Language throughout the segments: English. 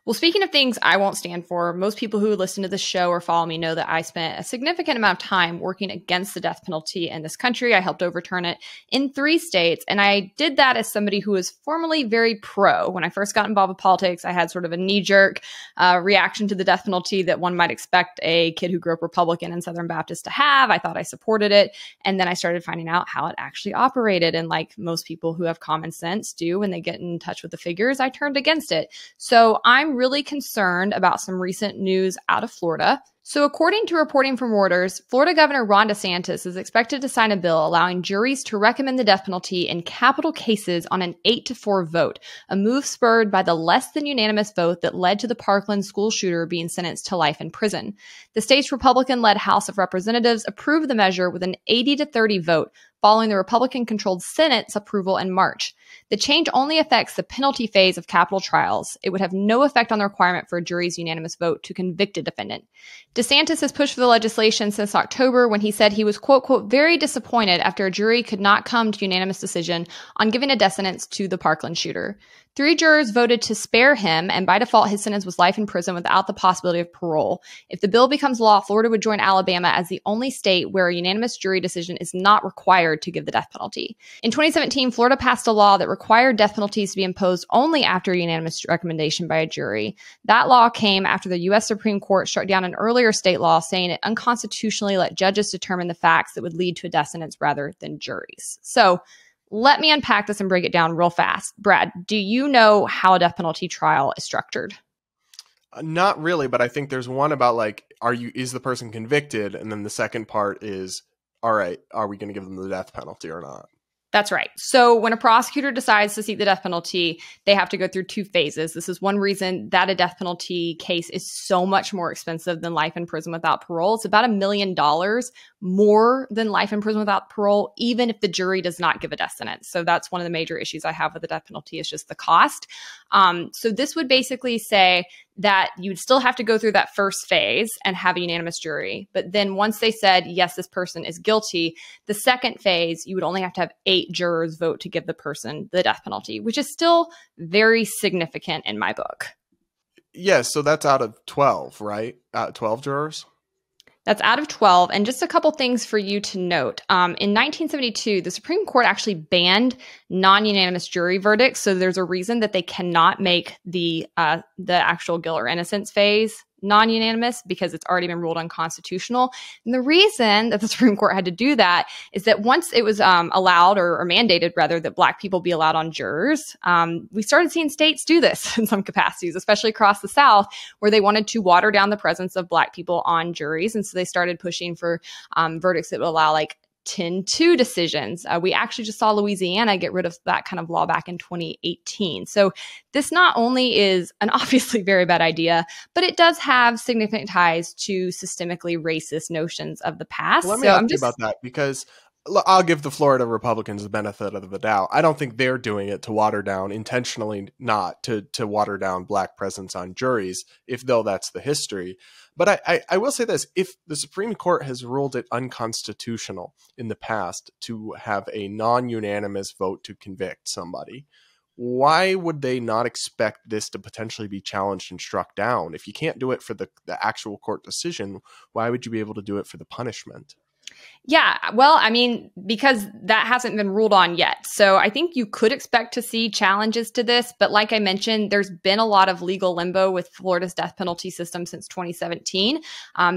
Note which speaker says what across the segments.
Speaker 1: Well, speaking of things I won't stand for, most people who listen to this show or follow me know that I spent a significant amount of time working against the death penalty in this country. I helped overturn it in 3 states. And I did that as somebody who was formerly very pro. When I first got involved with politics, I had sort of a knee-jerk reaction to the death penalty that one might expect a kid who grew up Republican and Southern Baptist to have. I thought I supported it. And then I started finding out how it actually operated. And like most people who have common sense do when they get in touch with the figures, I turned against it. So I'm really concerned about some recent news out of Florida. So according to reporting from Reuters, Florida Governor Ron DeSantis is expected to sign a bill allowing juries to recommend the death penalty in capital cases on an 8-4 vote, a move spurred by the less than unanimous vote that led to the Parkland school shooter being sentenced to life in prison. The state's Republican-led House of Representatives approved the measure with an 80-30 vote, following the Republican-controlled Senate's approval in March. The change only affects the penalty phase of capital trials. It would have no effect on the requirement for a jury's unanimous vote to convict a defendant. DeSantis has pushed for the legislation since October when he said he was, quote, very disappointed after a jury could not come to unanimous decision on giving a death sentence to the Parkland shooter. 3 jurors voted to spare him, and by default, his sentence was life in prison without the possibility of parole. If the bill becomes law, Florida would join Alabama as the only state where a unanimous jury decision is not required to give the death penalty. In 2017, Florida passed a law that required death penalties to be imposed only after a unanimous recommendation by a jury. That law came after the U.S. Supreme Court struck down an earlier state law saying it unconstitutionally let judges determine the facts that would lead to a death sentence rather than juries. So let me unpack this and break it down real fast. Brad, do you know how a death penalty trial is structured?
Speaker 2: Not really, but I think there's one about like, is the person convicted? And then the second part is, all right, are we going to give them the death penalty or not?
Speaker 1: That's right. So when a prosecutor decides to seek the death penalty, they have to go through 2 phases. This is one reason that a death penalty case is so much more expensive than life in prison without parole. It's about $1 million more than life in prison without parole, even if the jury does not give a death sentence. So that's one of the major issues I have with the death penalty is just the cost. So this would basically say that you'd still have to go through that first phase and have a unanimous jury. But then once they said, yes, this person is guilty, the second phase, you would only have to have 8 jurors vote to give the person the death penalty, which is still very significant in my book.
Speaker 2: Yes, so that's out of 12, right? 12 jurors?
Speaker 1: That's out of 12. And just a couple things for you to note. In 1972, the Supreme Court actually banned non-unanimous jury verdicts. So there's a reason that they cannot make the actual guilt or innocence phase non-unanimous because it's already been ruled unconstitutional. And the reason that the Supreme Court had to do that is that once it was allowed or mandated rather that Black people be allowed on jurors, we started seeing states do this in some capacities, especially across the South, where they wanted to water down the presence of Black people on juries. And so they started pushing for verdicts that would allow like 10-2 decisions. We actually just saw Louisiana get rid of that kind of law back in 2018. So this not only is an obviously very bad idea, but it does have significant ties to systemically racist notions of the past.
Speaker 2: Let me ask you about that because I'll give the Florida Republicans the benefit of the doubt. I don't think they're doing it to water down, intentionally not to water down Black presence on juries, if though that's the history. But I will say this, if the Supreme Court has ruled it unconstitutional in the past to have a non-unanimous vote to convict somebody, why would they not expect this to potentially be challenged and struck down? If you can't do it for the actual court decision, why would you be able to do it for the punishment?
Speaker 1: Yeah, well, I mean, because that hasn't been ruled on yet. So I think you could expect to see challenges to this. But like I mentioned, there's been a lot of legal limbo with Florida's death penalty system since 2017,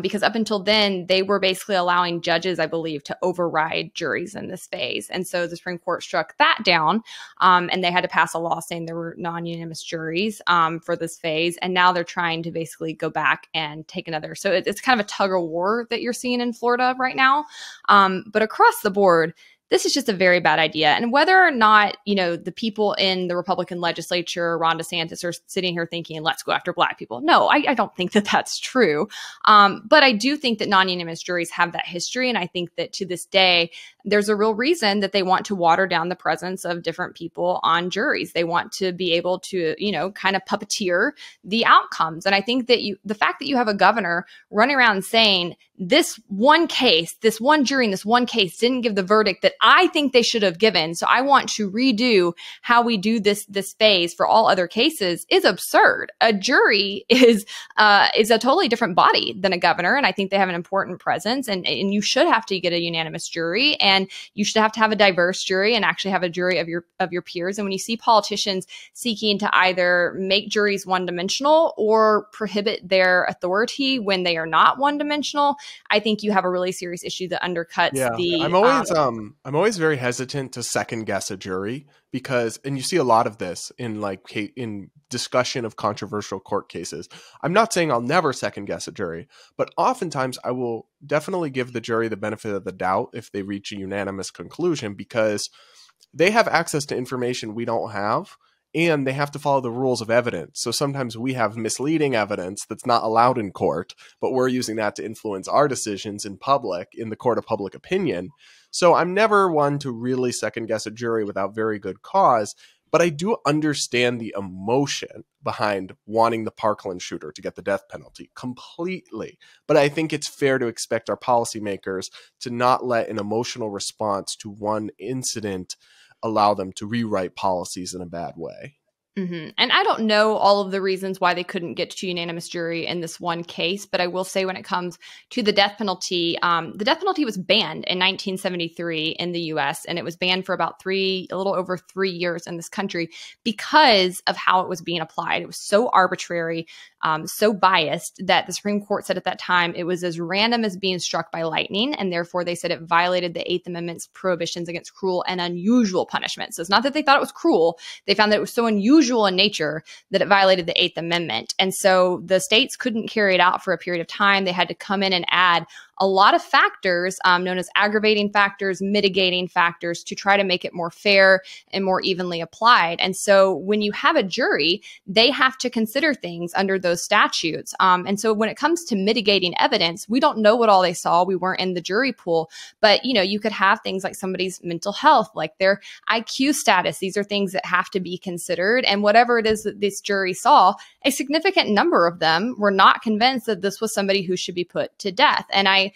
Speaker 1: because up until then, they were basically allowing judges, I believe, to override juries in this phase. And so the Supreme Court struck that down, and they had to pass a law saying there were non-unanimous juries for this phase. And now they're trying to basically go back and take another. So it's kind of a tug of war that you're seeing in Florida right now. But across the board, this is just a very bad idea. And whether or not, you know, the people in the Republican legislature, Ron DeSantis, are sitting here thinking, let's go after Black people. No, I don't think that that's true. But I do think that non-unanimous juries have that history. And I think that to this day, there's a real reason that they want to water down the presence of different people on juries. They want to be able to, kind of puppeteer the outcomes. And I think that the fact that you have a governor running around saying this one case, this one jury in this one case didn't give the verdict that I think they should have given, so I want to redo how we do this phase for all other cases is absurd. A jury is a totally different body than a governor, and I think they have an important presence, and you should have to get a unanimous jury, and you should have a diverse jury and actually have a jury of your peers. And when you see politicians seeking to either make juries one-dimensional or prohibit their authority when they are not one-dimensional, I think you have a really serious issue that undercuts the.
Speaker 2: I'm always very hesitant to second guess a jury because, and you see a lot of this in discussion of controversial court cases. I'm not saying I'll never second guess a jury, but oftentimes I will definitely give the jury the benefit of the doubt if they reach a unanimous conclusion, because they have access to information we don't have. And they have to follow the rules of evidence. So sometimes we have misleading evidence that's not allowed in court, but we're using that to influence our decisions in public, in the court of public opinion. So I'm never one to really second guess a jury without very good cause, but I do understand the emotion behind wanting the Parkland shooter to get the death penalty completely. But I think it's fair to expect our policymakers to not let an emotional response to one incident allow them to rewrite policies in a bad way.
Speaker 1: Mm-hmm. And I don't know all of the reasons why they couldn't get to unanimous jury in this one case, but I will say when it comes to the death penalty was banned in 1973 in the U.S., and it was banned for about a little over 3 years in this country because of how it was being applied. It was so arbitrary, so biased that the Supreme Court said at that time it was as random as being struck by lightning, and therefore they said it violated the Eighth Amendment's prohibitions against cruel and unusual punishment. So it's not that they thought it was cruel. They found that it was so unusual in nature that it violated the Eighth Amendment. And so the states couldn't carry it out for a period of time. They had to come in and add a lot of factors known as aggravating factors, mitigating factors to try to make it more fair and more evenly applied. And so when you have a jury, they have to consider things under those statutes. And so when it comes to mitigating evidence, we don't know what all they saw. We weren't in the jury pool, but you could have things like somebody's mental health, like their IQ status. These are things that have to be considered. And whatever it is that this jury saw, a significant number of them were not convinced that this was somebody who should be put to death. And I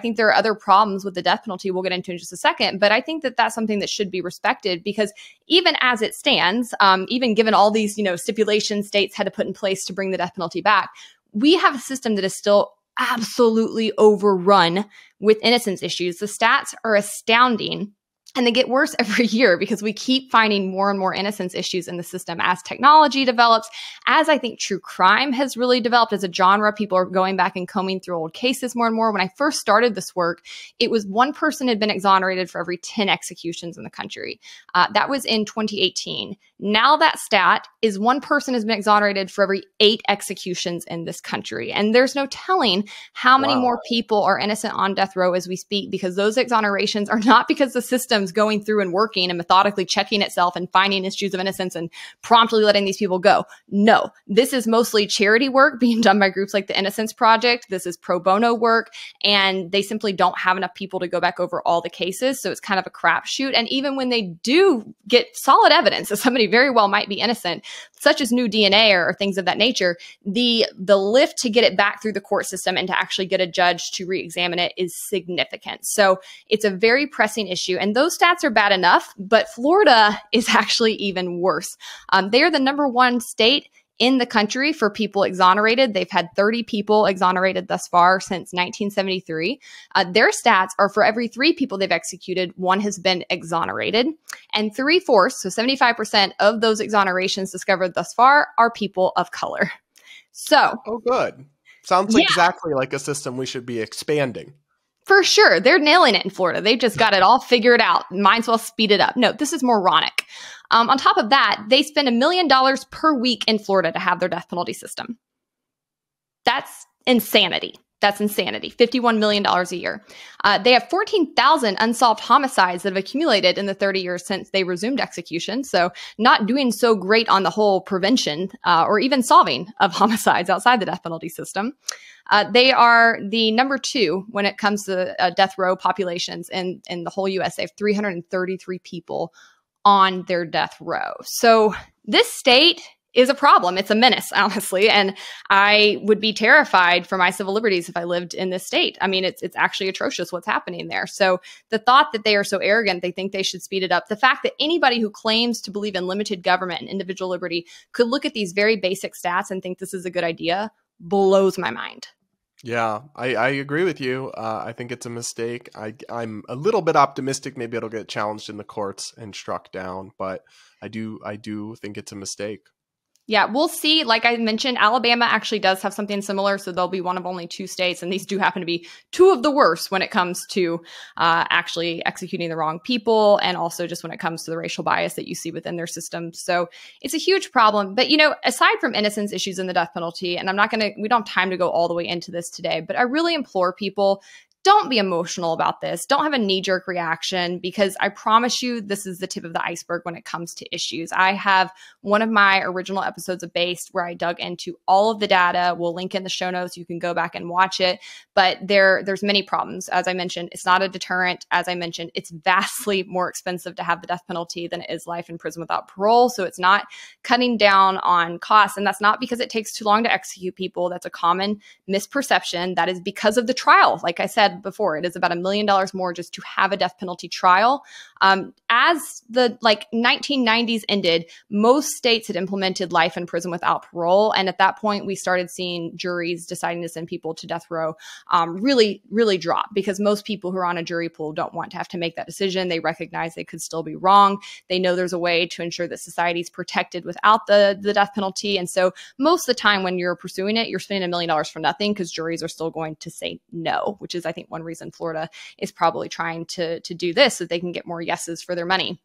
Speaker 1: think there are other problems with the death penalty we'll get into in just a second, but I think that that's something that should be respected, because even as it stands, even given all these, stipulations states had to put in place to bring the death penalty back, we have a system that is still absolutely overrun with innocence issues. The stats are astounding. And they get worse every year because we keep finding more and more innocence issues in the system as technology develops, as I think true crime has really developed as a genre. People are going back and combing through old cases more and more. When I first started this work, it was one person had been exonerated for every 10 executions in the country. That was in 2018. Now that stat is one person has been exonerated for every 8 executions in this country. And there's no telling how many more people are innocent on death row as we speak, because those exonerations are not because the system's going through and working and methodically checking itself and finding issues of innocence and promptly letting these people go. No, this is mostly charity work being done by groups like the Innocence Project. This is pro bono work, and they simply don't have enough people to go back over all the cases. So it's kind of a crapshoot. And even when they do get solid evidence that somebody very well might be innocent, such as new DNA or things of that nature, the lift to get it back through the court system and to actually get a judge to re-examine it is significant. So it's a very pressing issue. And those stats are bad enough, but Florida is actually even worse. They are the #1 state in the country for people exonerated. They've had 30 people exonerated thus far since 1973. Their stats are for every 3 people they've executed, 1 has been exonerated. And 3/4, so 75% of those exonerations discovered thus far are people of color. So.
Speaker 2: Oh, good. Sounds exactly like a system we should be expanding.
Speaker 1: For sure. They're nailing it in Florida. They've just got it all figured out. Might as well speed it up. No, this is moronic. On top of that, they spend $1 million per week in Florida to have their death penalty system. That's insanity. That's insanity. $51 million a year. They have 14,000 unsolved homicides that have accumulated in the 30 years since they resumed execution. So not doing so great on the whole prevention or even solving of homicides outside the death penalty system. They are the number 2 when it comes to death row populations in the whole U.S. They have 333 people on their death row. So this state is a problem. It's a menace, honestly. And I would be terrified for my civil liberties if I lived in this state. I mean, it's actually atrocious what's happening there. So the thought that they are so arrogant, they think they should speed it up. The fact that anybody who claims to believe in limited government and individual liberty could look at these very basic stats and think this is a good idea blows my mind.
Speaker 2: Yeah, I agree with you. I think it's a mistake. I'm a little bit optimistic. Maybe it'll get challenged in the courts and struck down, but I do think it's a mistake.
Speaker 1: Yeah, we'll see. Like I mentioned, Alabama actually does have something similar. So they'll be one of only 2 states. And these do happen to be 2 of the worst when it comes to actually executing the wrong people. And also just when it comes to the racial bias that you see within their system. So it's a huge problem. But, aside from innocence issues in the death penalty, and we don't have time to go all the way into this today, but I really implore people, don't be emotional about this. Don't have a knee-jerk reaction, because I promise you this is the tip of the iceberg when it comes to issues. I have one of my original episodes of Based where I dug into all of the data. We'll link in the show notes. You can go back and watch it. But there's many problems. As I mentioned, it's not a deterrent. As I mentioned, it's vastly more expensive to have the death penalty than it is life in prison without parole. So it's not cutting down on costs. And that's not because it takes too long to execute people. That's a common misperception. That is because of the trial. Like I said before, it is about $1 million more just to have a death penalty trial. As the 1990s ended, most states had implemented life in prison without parole. And at that point, we started seeing juries deciding to send people to death row really, really drop, because most people who are on a jury pool don't want to have to make that decision. They recognize they could still be wrong. They know there's a way to ensure that society is protected without the death penalty. And so most of the time when you're pursuing it, you're spending $1 million for nothing, because juries are still going to say no, which is, I think, one reason Florida is probably trying to do this, so they can get more yeses for their money.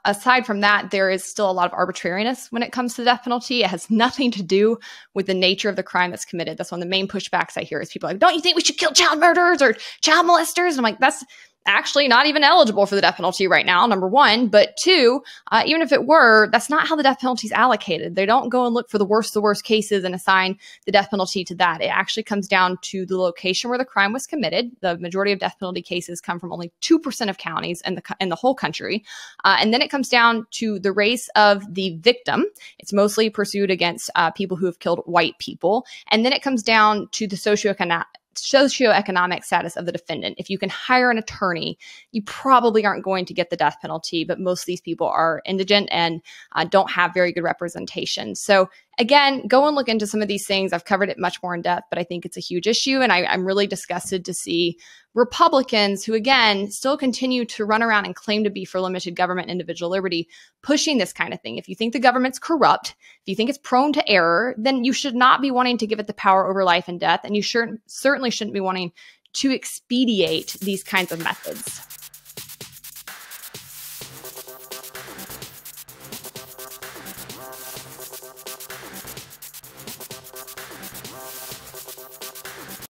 Speaker 1: Aside from that, there is still a lot of arbitrariness when it comes to the death penalty. It has nothing to do with the nature of the crime that's committed. That's one of the main pushbacks I hear is people are like, don't you think we should kill child murderers or child molesters? And I'm like, that's actually not even eligible for the death penalty right now, number 1. But 2, even if it were, that's not how the death penalty is allocated. They don't go and look for the worst cases and assign the death penalty to that. It actually comes down to the location where the crime was committed. The majority of death penalty cases come from only 2% of counties in the whole country. And then it comes down to the race of the victim. It's mostly pursued against people who have killed white people. And then it comes down to the socioeconomic status of the defendant. If you can hire an attorney, you probably aren't going to get the death penalty, but most of these people are indigent and don't have very good representation. So again, go and look into some of these things. I've covered it much more in depth, but I think it's a huge issue. And I'm really disgusted to see Republicans who, again, still continue to run around and claim to be for limited government and individual liberty, pushing this kind of thing. If you think the government's corrupt, if you think it's prone to error, then you should not be wanting to give it the power over life and death. And you certainly shouldn't be wanting to expedite these kinds of methods.